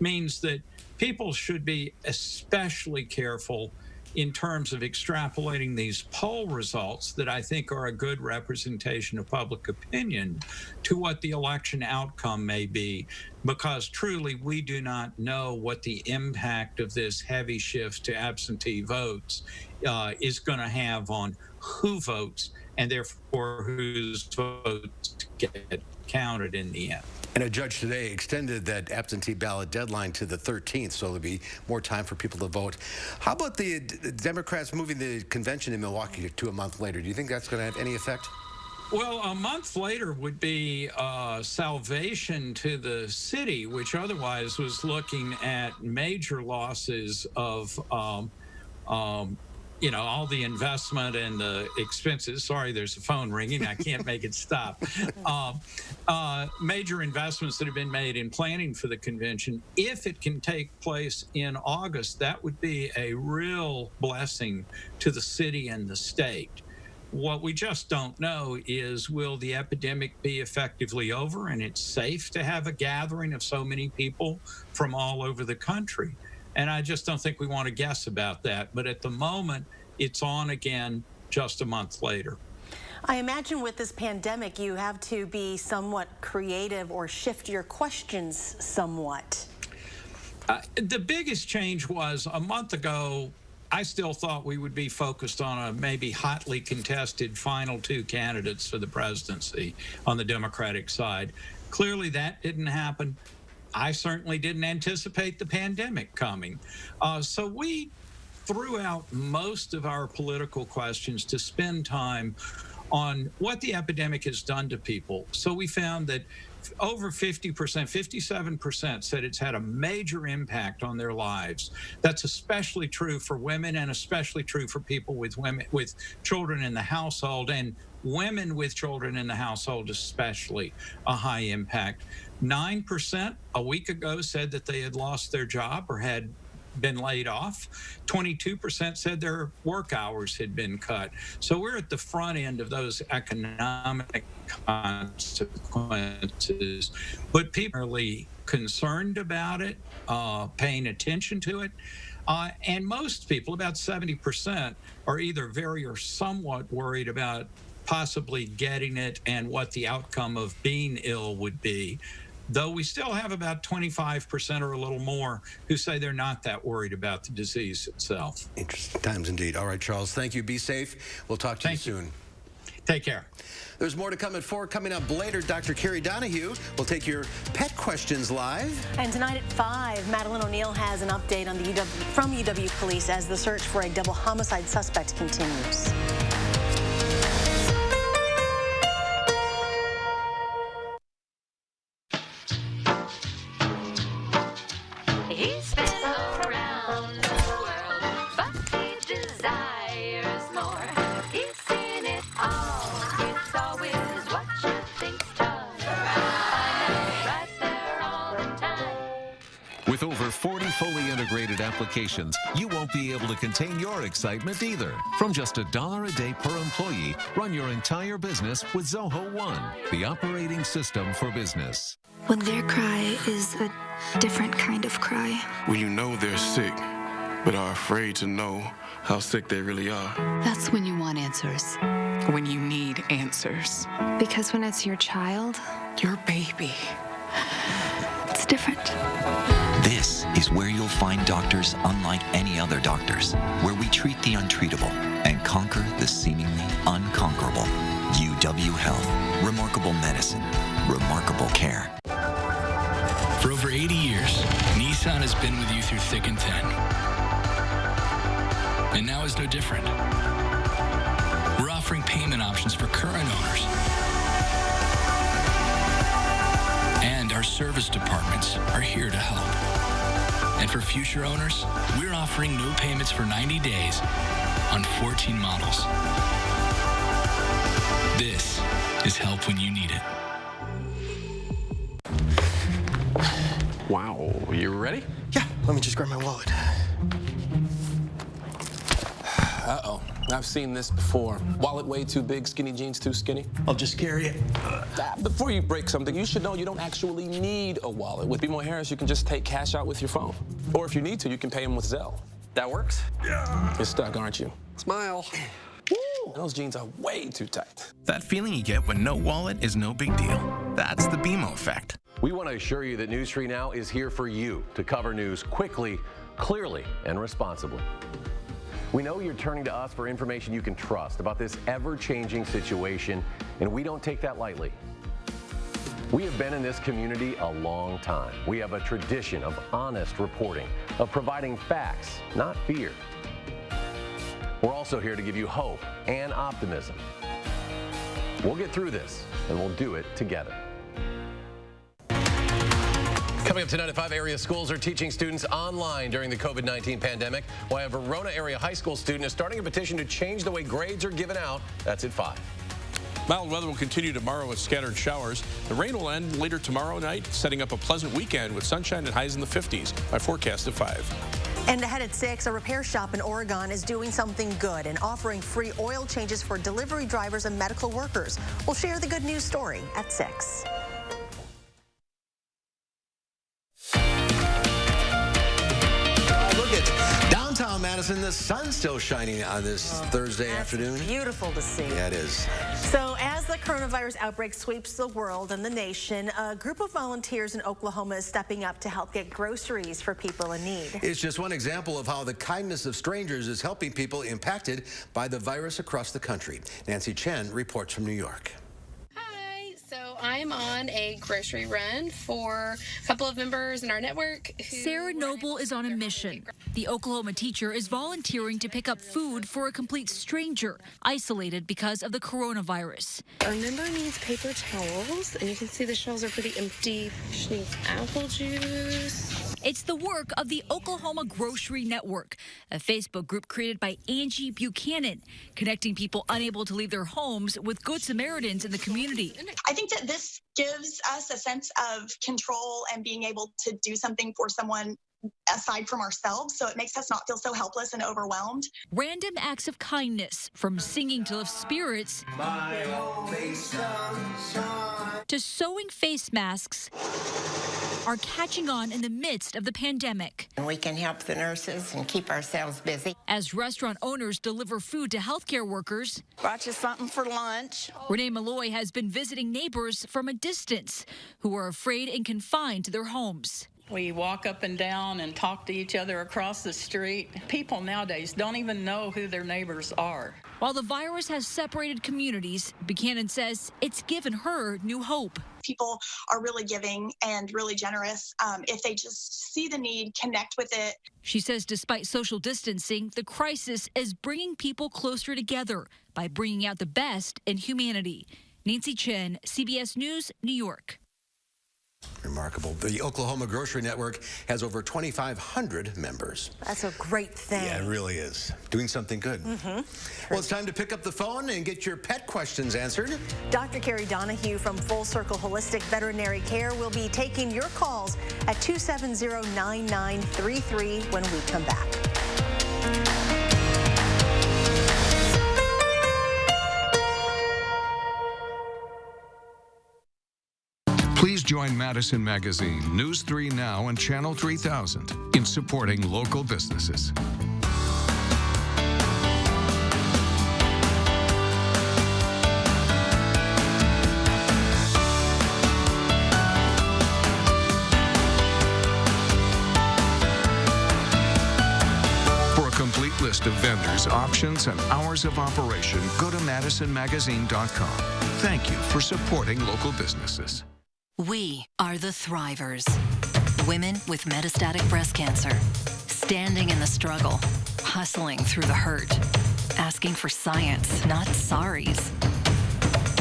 means that people should be especially careful in terms of extrapolating these poll results that I think are a good representation of public opinion to what the election outcome may be, because truly we do not know what the impact of this heavy shift to absentee votes is going to have on who votes and therefore whose votes get counted in the end. And a judge today extended that absentee ballot deadline to the 13th, so there'll be more time for people to vote. How about the Democrats moving the convention in Milwaukee to a month later? Do you think that's going to have any effect? Well, a month later would be salvation to the city, which otherwise was looking at major losses of all the investment and the expenses. Sorry, there's a phone ringing. I can't make it stop. Major investments that have been made in planning for the convention. If it can take place in August, that would be a real blessing to the city and the state. What we just don't know is, will the epidemic be effectively over and it's safe to have a gathering of so many people from all over the country? And I just don't think we want to guess about that. But at the moment, it's on again just a month later. I imagine with this pandemic, you have to be somewhat creative or shift your questions somewhat. The biggest change was a month ago, I still thought we would be focused on a maybe hotly contested final two candidates for the presidency on the Democratic side. Clearly, that didn't happen. I certainly didn't anticipate the pandemic coming. So we threw out most of our political questions to spend time on what the epidemic has done to people. So we found that over 50%, 57% said it's had a major impact on their lives. That's especially true for women and especially true for people with children in the household, and women with children in the household especially a high impact. 9% a week ago said that they had lost their job or had been laid off. 22% said their work hours had been cut. So we're at the front end of those economic consequences. But people are really concerned about it, paying attention to it. And most people, about 70%, are either very or somewhat worried about possibly getting it and what the outcome of being ill would be. Though we still have about 25% or a little more who say they're not that worried about the disease itself. Interesting times indeed. All right, Charles, thank you. Be safe. We'll talk to you soon. Take care. There's more to come at 4. Coming up later, Dr. Carrie Donahue will take your pet questions live. And tonight at 5, Madeline O'Neill has an update on from UW Police as the search for a double homicide suspect continues. He's been around the world, but he desires more. He's seen it all. It's always what you think's tough. Right there all the time. With over 40 fully integrated applications, you won't be able to contain your excitement either. From just $1 a day per employee, run your entire business with Zoho One, the operating system for business. When their cry is a different kind of cry. When you know they're sick, but are afraid to know how sick they really are. That's when you want answers. When you need answers. Because when it's your child, your baby, it's different. This is where you'll find doctors unlike any other doctors, where we treat the untreatable and conquer the seemingly unconquerable. UW Health. Remarkable medicine. Remarkable care. For over 80 years, Nissan has been with you through thick and thin. And now is no different. We're offering payment options for current owners. And our service departments are here to help. And for future owners, we're offering no payments for 90 days on 14 models. This is help when you need it. Wow, you ready? Yeah, let me just grab my wallet. Uh-oh, I've seen this before. Wallet way too big, skinny jeans too skinny. I'll just carry it. Before you break something, you should know you don't actually need a wallet. With BMO Harris, you can just take cash out with your phone. Or if you need to, you can pay them with Zelle. That works? Yeah. You're stuck, aren't you? Smile. Woo! Those jeans are way too tight. That feeling you get when no wallet is no big deal. That's the BMO effect. We want to assure you that News 3 Now is here for you to cover news quickly, clearly, and responsibly. We know you're turning to us for information you can trust about this ever-changing situation, and we don't take that lightly. We have been in this community a long time. We have a tradition of honest reporting, of providing facts, not fear. We're also here to give you hope and optimism. We'll get through this, and we'll do it together. Coming up tonight at 5, area schools are teaching students online during the COVID-19 pandemic, while a Verona area high school student is starting a petition to change the way grades are given out. That's at 5. Mild weather will continue tomorrow with scattered showers. The rain will end later tomorrow night, setting up a pleasant weekend with sunshine and highs in the 50s. My forecast at 5. And ahead at 6, a repair shop in Oregon is doing something good and offering free oil changes for delivery drivers and medical workers. We'll share the good news story at 6. Look at downtown Madison. The sun's still shining on this Thursday afternoon. Beautiful to see. Yeah, it is. So as the coronavirus outbreak sweeps the world and the nation, a group of volunteers in Oklahoma is stepping up to help get groceries for people in need. It's just one example of how the kindness of strangers is helping people impacted by the virus across the country. Nancy Chen reports from New York. So I'm on a grocery run for a couple of members in our network. Sarah Noble is on a mission. The Oklahoma teacher is volunteering to pick up food for a complete stranger, isolated because of the coronavirus. Our member needs paper towels, and you can see the shelves are pretty empty. She needs apple juice. It's the work of the Oklahoma Grocery Network, a Facebook group created by Angie Buchanan, connecting people unable to leave their homes with Good Samaritans in the community. I think that this gives us a sense of control and being able to do something for someone aside from ourselves, so it makes us not feel so helpless and overwhelmed. Random acts of kindness, from singing to lift spirits to sewing face masks, are catching on in the midst of the pandemic. We can help the nurses and keep ourselves busy. As restaurant owners deliver food to healthcare workers, brought you something for lunch. Renee Malloy has been visiting neighbors from a distance who are afraid and confined to their homes. We walk up and down and talk to each other across the street. People nowadays don't even know who their neighbors are. While the virus has separated communities, Buchanan says it's given her new hope. People are really giving and really generous. If they just see the need, connect with it. She says despite social distancing, the crisis is bringing people closer together by bringing out the best in humanity. Nancy Chen, CBS News, New York. Remarkable. The Oklahoma Grocery Network has over 2,500 members. That's a great thing. Yeah, it really is. Doing something good. Well, it's time to pick up the phone and get your pet questions answered. Dr. Carrie Donahue from Full Circle Holistic Veterinary Care will be taking your calls at 270-9933 when we come back. Please join Madison Magazine, News 3 Now, and Channel 3000 in supporting local businesses. For a complete list of vendors, options, and hours of operation, go to MadisonMagazine.com. Thank you for supporting local businesses. We are the Thrivers, women with metastatic breast cancer, standing in the struggle, hustling through the hurt, asking for science, not sorries.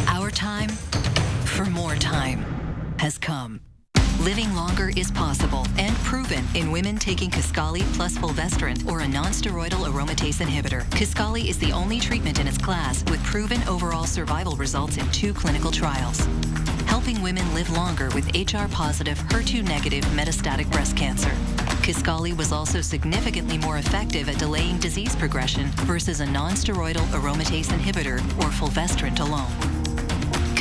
Our time for more time has come. Living longer is possible and proven in women taking Kisqali plus fulvestrant or a non-steroidal aromatase inhibitor. Kisqali is the only treatment in its class with proven overall survival results in 2 clinical trials, helping women live longer with HR-positive, HER2-negative metastatic breast cancer. Kisqali was also significantly more effective at delaying disease progression versus a non-steroidal aromatase inhibitor or fulvestrant alone.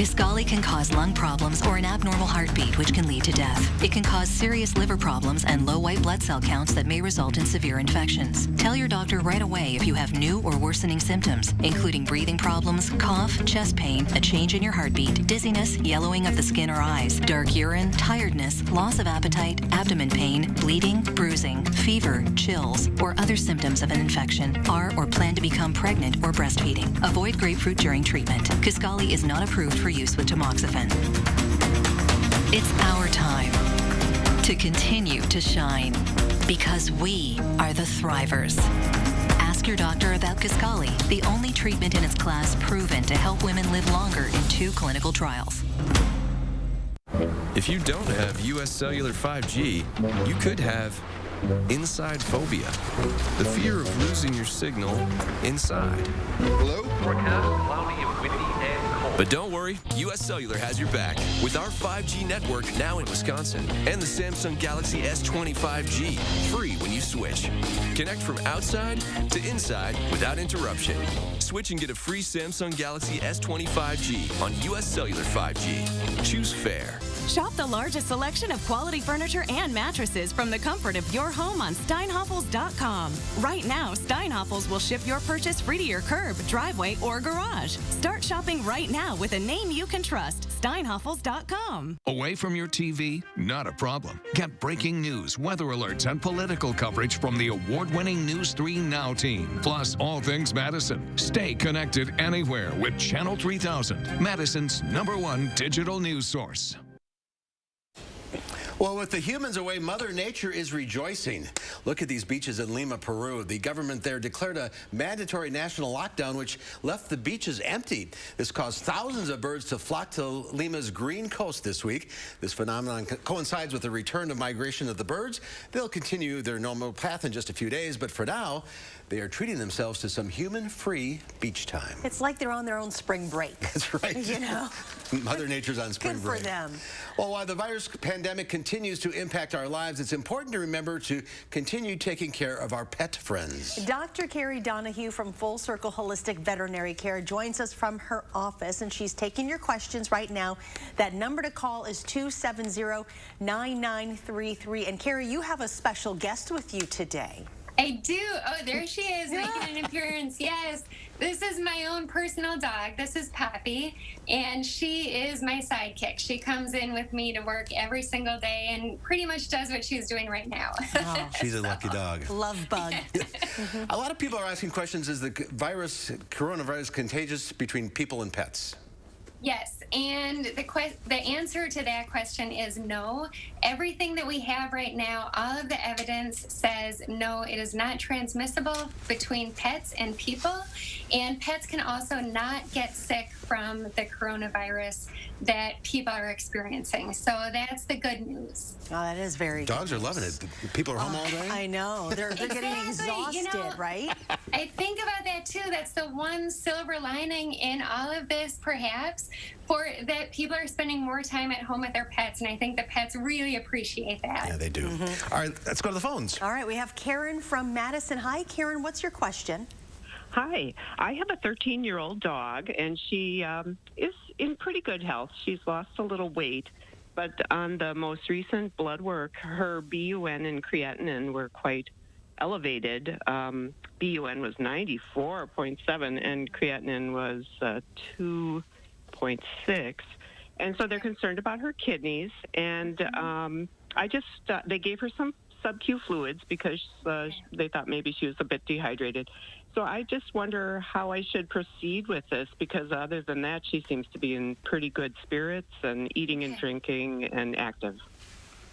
Kisqali can cause lung problems or an abnormal heartbeat, which can lead to death. It can cause serious liver problems and low white blood cell counts that may result in severe infections. Tell your doctor right away if you have new or worsening symptoms, including breathing problems, cough, chest pain, a change in your heartbeat, dizziness, yellowing of the skin or eyes, dark urine, tiredness, loss of appetite, abdomen pain, bleeding, bruising, fever, chills, or other symptoms of an infection. Are or plan to become pregnant or breastfeeding. Avoid grapefruit during treatment. Kisqali is not approved for use with tamoxifen. It's our time to continue to shine because we are the Thrivers. Ask your doctor about Kisqali, the only treatment in its class proven to help women live longer in 2 clinical trials. If you don't have U.S. Cellular 5G, you could have inside phobia, the fear of losing your signal inside. Hello? Forecast cloudy and windy and cold. But don't worry, U.S. Cellular has your back with our 5G network now in Wisconsin and the Samsung Galaxy S20 5G, free when you switch. Connect from outside to inside without interruption. Switch and get a free Samsung Galaxy S20 5G on U.S. Cellular 5G. Choose fair. Shop the largest selection of quality furniture and mattresses from the comfort of your home on steinhoffels.com. Right now, Steinhoffels will ship your purchase free to your curb, driveway, or garage. Start shopping right now with a name you can trust. Steinhoffels.com. Away from your TV? Not a problem. Get breaking news, weather alerts, and political coverage from the award-winning News 3 Now team. Plus, all things Madison. Stay connected anywhere with Channel 3000, Madison's #1 digital news source. Well, with the humans away, Mother Nature is rejoicing. Look at these beaches in Lima, Peru. The government there declared a mandatory national lockdown, which left the beaches empty. This caused thousands of birds to flock to Lima's green coast this week. This phenomenon coincides with the return of migration of the birds. They'll continue their normal path in just a few days, but for now, they are treating themselves to some human-free beach time. It's like they're on their own spring break. That's right. You know? Mother Nature's on spring break. Good for them. Well, while the virus pandemic continues to impact our lives, it's important to remember to continue taking care of our pet friends. Dr. Carrie Donahue from Full Circle Holistic Veterinary Care joins us from her office, and she's taking your questions right now. That number to call is 270-9933. And Carrie, you have a special guest with you today. I do. Oh, there she is making an appearance. Yes. This is my own personal dog. This is Poppy, and she is my sidekick. She comes in with me to work every single day and pretty much does what she's doing right now. Oh, she's a lucky dog. Love bug. A lot of people are asking questions, is the coronavirus contagious between people and pets? Yes, and the answer to that question is no. Everything that we have right now, all of the evidence says no, it is not transmissible between pets and people, and pets can also not get sick from the coronavirus that people are experiencing. So that's the good news. Oh, that is very good. Dogs are loving it. People are home all day. I know. They're getting exhausted, you know, right? I think about that too. That's the one silver lining in all of this, perhaps, for that people are spending more time at home with their pets, and I think the pets really appreciate that. Yeah, they do. All right, let's go to the phones. All right, we have Karen from Madison. Hi, Karen. What's your question? Hi. I have a 13-year-old dog, and she is in pretty good health. She's lost a little weight, but on the most recent blood work, her BUN and creatinine were quite elevated. BUN was 94.7, and creatinine was 2.6. And so they're concerned about her kidneys, and they gave her some sub-Q fluids because they thought maybe she was a bit dehydrated. So I just wonder how I should proceed with this, because other than that, she seems to be in pretty good spirits and eating and drinking and active.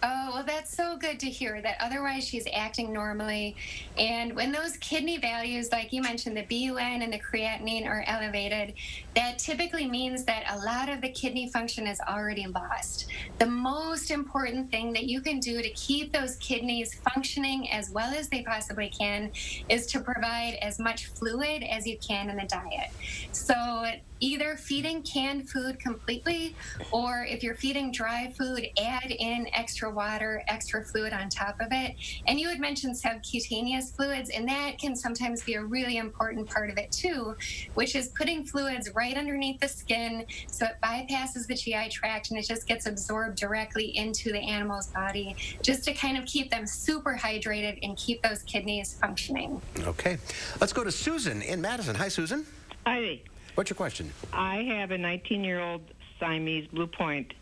Oh, well, that's so good to hear that otherwise she's acting normally. And when those kidney values, like you mentioned, the BUN and the creatinine are elevated, that typically means that a lot of the kidney function is already lost. The most important thing that you can do to keep those kidneys functioning as well as they possibly can is to provide as much fluid as you can in the diet. So either feeding canned food completely, or if you're feeding dry food, add in extra water, extra fluid on top of it. And you had mentioned subcutaneous fluids, and that can sometimes be a really important part of it too, which is putting fluids right underneath the skin so it bypasses the GI tract and it just gets absorbed directly into the animal's body, just to kind of keep them super hydrated and keep those kidneys functioning. Okay. Let's go to Susan in Madison. Hi, Susan. Hi. What's your question? I have a 19-year-old Siamese Blue Point,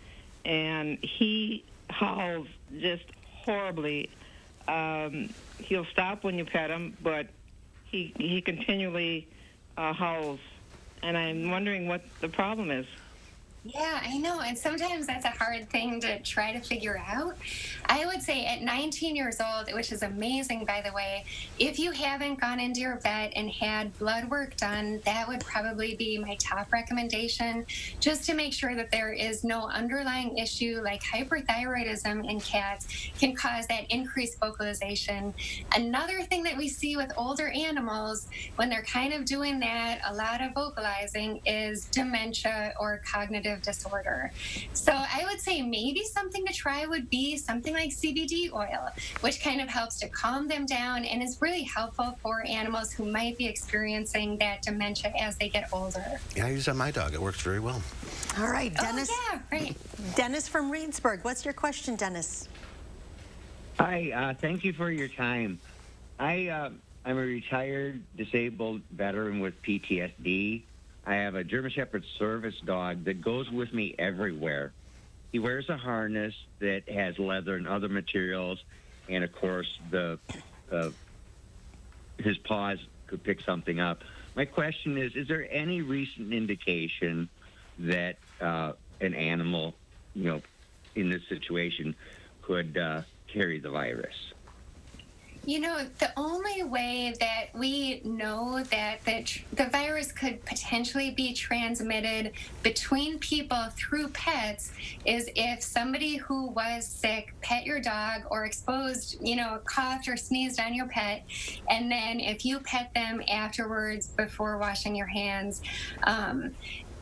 and he howls just horribly. He'll stop when you pet him, but he continually howls, and I'm wondering what the problem is. Yeah, I know. And sometimes that's a hard thing to try to figure out. I would say at 19 years old, which is amazing, by the way, if you haven't gone into your vet and had blood work done, that would probably be my top recommendation, just to make sure that there is no underlying issue like hyperthyroidism in cats can cause that increased vocalization. Another thing that we see with older animals when they're kind of doing that, a lot of vocalizing, is dementia or cognitive disorder. So I would say maybe something to try would be something like CBD oil, which kind of helps to calm them down and is really helpful for animals who might be experiencing that dementia as they get older. Yeah, I use it on my dog. It works very well. All right, Dennis. Oh, yeah, right. Dennis from Reedsburg. What's your question, Dennis? Hi, thank you for your time. I'm a retired disabled veteran with PTSD. I have a German Shepherd service dog that goes with me everywhere. He wears a harness that has leather and other materials, and of course, his paws could pick something up. My question is there any recent indication that an animal, in this situation could carry the virus? You know, the only way that we know that the virus could potentially be transmitted between people through pets is if somebody who was sick pet your dog or exposed, coughed or sneezed on your pet, and then if you pet them afterwards before washing your hands.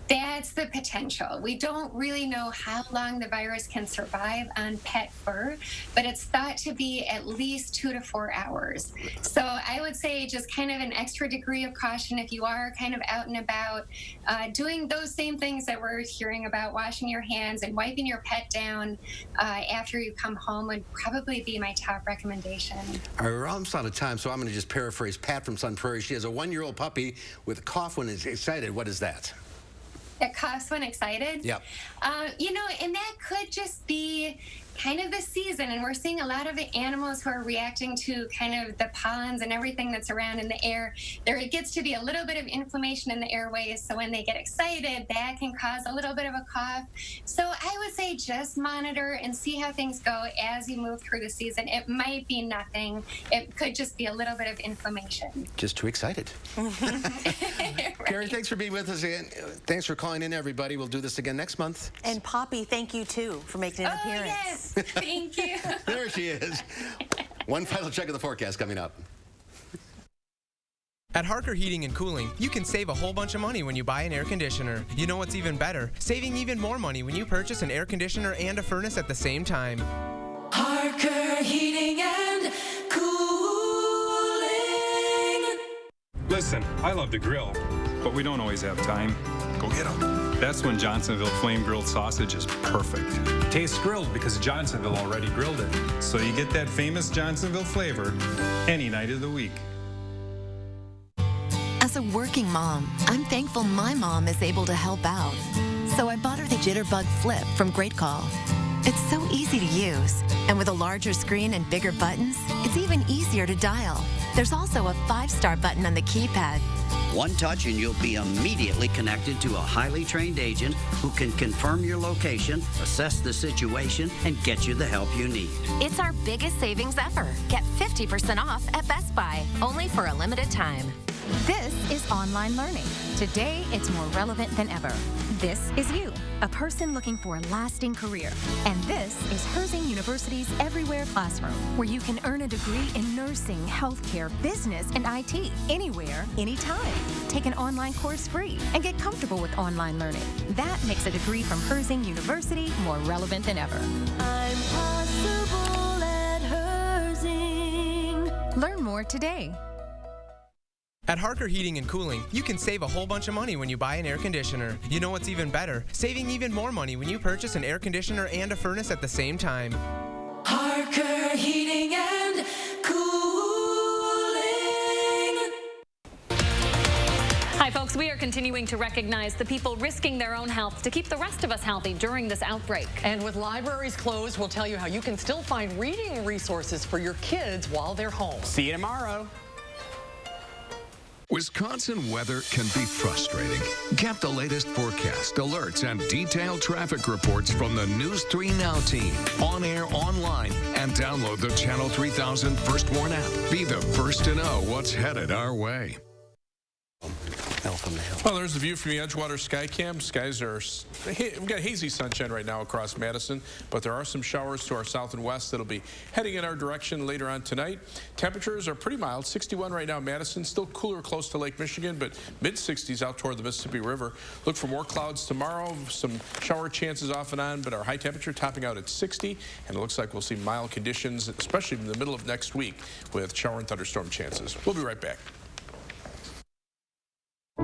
That's the potential. We don't really know how long the virus can survive on pet fur, but it's thought to be at least 2 to 4 hours. So I would say just kind of an extra degree of caution if you are kind of out and about, doing those same things that we're hearing about, washing your hands and wiping your pet down after you come home would probably be my top recommendation. All right, we're almost out of time, so I'm going to just paraphrase Pat from Sun Prairie. She has a 1-year-old puppy with a cough when it's excited. What is that? That coughs when excited? Yep. And that could just be kind of the season, and we're seeing a lot of the animals who are reacting to kind of the pollens and everything that's around in the air. There gets to be a little bit of inflammation in the airways, so when they get excited, that can cause a little bit of a cough. So I would say just monitor and see how things go as you move through the season. It might be nothing. It could just be a little bit of inflammation. Just too excited. Carrie, thanks for being with us again. Thanks for calling in, everybody. We'll do this again next month. And Poppy, thank you, too, for making an appearance. Yes. Thank you. There she is. One final check of the forecast coming up. At Harker Heating and Cooling, you can save a whole bunch of money when you buy an air conditioner. You know what's even better? Saving even more money when you purchase an air conditioner and a furnace at the same time. Harker Heating and Cooling. Listen, I love to grill, but we don't always have time. Go get them. That's when Johnsonville Flame Grilled Sausage is perfect. Tastes grilled because Johnsonville already grilled it. So you get that famous Johnsonville flavor any night of the week. As a working mom, I'm thankful my mom is able to help out. So I bought her the Jitterbug Flip from Great Call. It's so easy to use, and with a larger screen and bigger buttons, it's even easier to dial. There's also a 5-star button on the keypad. One touch and you'll be immediately connected to a highly trained agent who can confirm your location, assess the situation, and get you the help you need. It's our biggest savings ever. Get 50% off at Best Buy, only for a limited time. This is online learning. Today, it's more relevant than ever. This is you, a person looking for a lasting career. And this is Herzing University's Everywhere Classroom, where you can earn a degree in nursing, healthcare, business, and IT, anywhere, anytime. Take an online course free and get comfortable with online learning. That makes a degree from Herzing University more relevant than ever. I'm possible at Herzing. Learn more today. At Harker Heating and Cooling, you can save a whole bunch of money when you buy an air conditioner. You know what's even better? Saving even more money when you purchase an air conditioner and a furnace at the same time. Harker Heating and Cooling. Hi, folks. We are continuing to recognize the people risking their own health to keep the rest of us healthy during this outbreak. And with libraries closed, we'll tell you how you can still find reading resources for your kids while they're home. See you tomorrow. Wisconsin weather can be frustrating. Get the latest forecast, alerts, and detailed traffic reports from the News 3 Now team, on air, online, and download the Channel 3000 First Warn app. Be the first to know what's headed our way. Well, there's the view from the Edgewater Skycam. Skies are, we've got hazy sunshine right now across Madison, but there are some showers to our south and west that'll be heading in our direction later on tonight. Temperatures are pretty mild, 61 right now in Madison, still cooler close to Lake Michigan, but mid-60s out toward the Mississippi River. Look for more clouds tomorrow, some shower chances off and on, but our high temperature topping out at 60, and it looks like we'll see mild conditions, especially in the middle of next week with shower and thunderstorm chances. We'll be right back.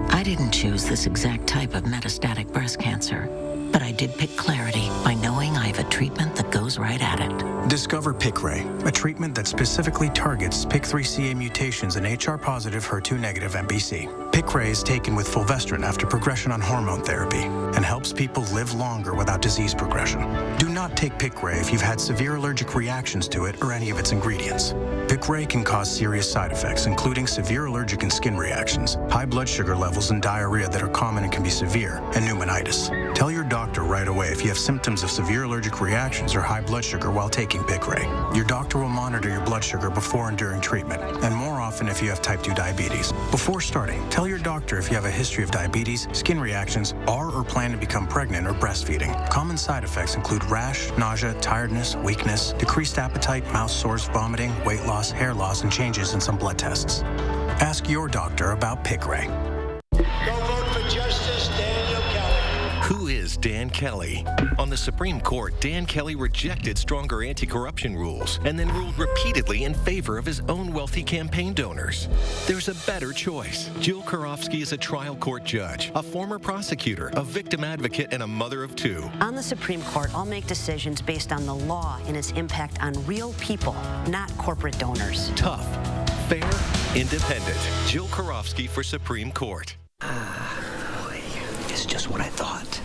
I didn't choose this exact type of metastatic breast cancer, but I did pick Clarity by knowing I have a treatment that goes right at it. Discover Piqray, a treatment that specifically targets PIK3CA mutations in HR-positive, HER2-negative MBC. Piqray is taken with fulvestrant after progression on hormone therapy and helps people live longer without disease progression. Do not take Piqray if you've had severe allergic reactions to it or any of its ingredients. Piqray can cause serious side effects, including severe allergic and skin reactions, high blood sugar levels and diarrhea that are common and can be severe, and pneumonitis. Tell your doctor right away if you have symptoms of severe allergic reactions or high blood sugar while taking Piqray. Your doctor will monitor your blood sugar before and during treatment, and more often if you have type 2 diabetes. Before starting, tell your doctor if you have a history of diabetes, skin reactions, are or plan to become pregnant or breastfeeding. Common side effects include rash, nausea, tiredness, weakness, decreased appetite, mouth sores, vomiting, weight loss, hair loss, and changes in some blood tests. Ask your doctor about Piqray. Go vote for Justice Daniel Kelly. Who is Dan Kelly? On the Supreme Court, Dan Kelly rejected stronger anti-corruption rules and then ruled repeatedly in favor of his own wealthy campaign donors. There's a better choice. Jill Karofsky is a trial court judge, a former prosecutor, a victim advocate, and a mother of two. On the Supreme Court, I'll make decisions based on the law and its impact on real people, not corporate donors. Tough, fair, independent. Jill Karofsky for Supreme Court. It's just what I thought.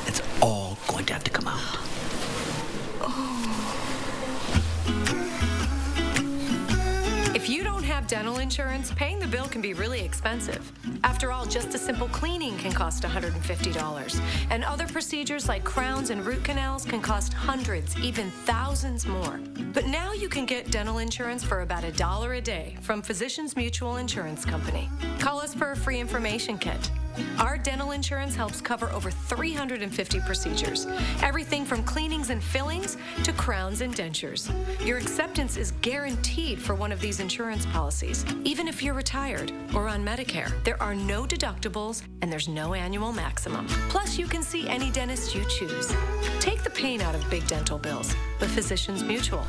It's all going to have to come out. If you don't have dental insurance, paying the bill can be really expensive. After all, just a simple cleaning can cost $150. And other procedures like crowns and root canals can cost hundreds, even thousands more. But now you can get dental insurance for about $1 a day from Physicians Mutual Insurance Company. Call us for a free information kit. Our dental insurance helps cover over 350 procedures, everything from cleanings and fillings to crowns and dentures. Your acceptance is guaranteed for one of these insurance policies, even if you're retired or on Medicare. There are no deductibles and there's no annual maximum. Plus, you can see any dentist you choose. Take the pain out of big dental bills with Physicians Mutual.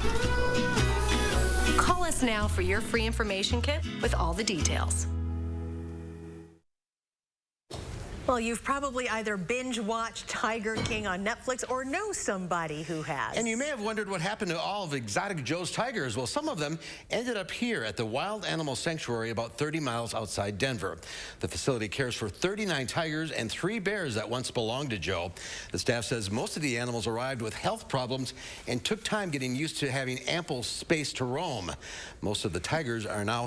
Call us now for your free information kit with all the details. Well, you've probably either binge-watched Tiger King on Netflix or know somebody who has. And you may have wondered what happened to all of Exotic Joe's tigers. Well, some of them ended up here at the Wild Animal Sanctuary about 30 miles outside Denver. The facility cares for 39 tigers and 3 bears that once belonged to Joe. The staff says most of the animals arrived with health problems and took time getting used to having ample space to roam. Most of the tigers are now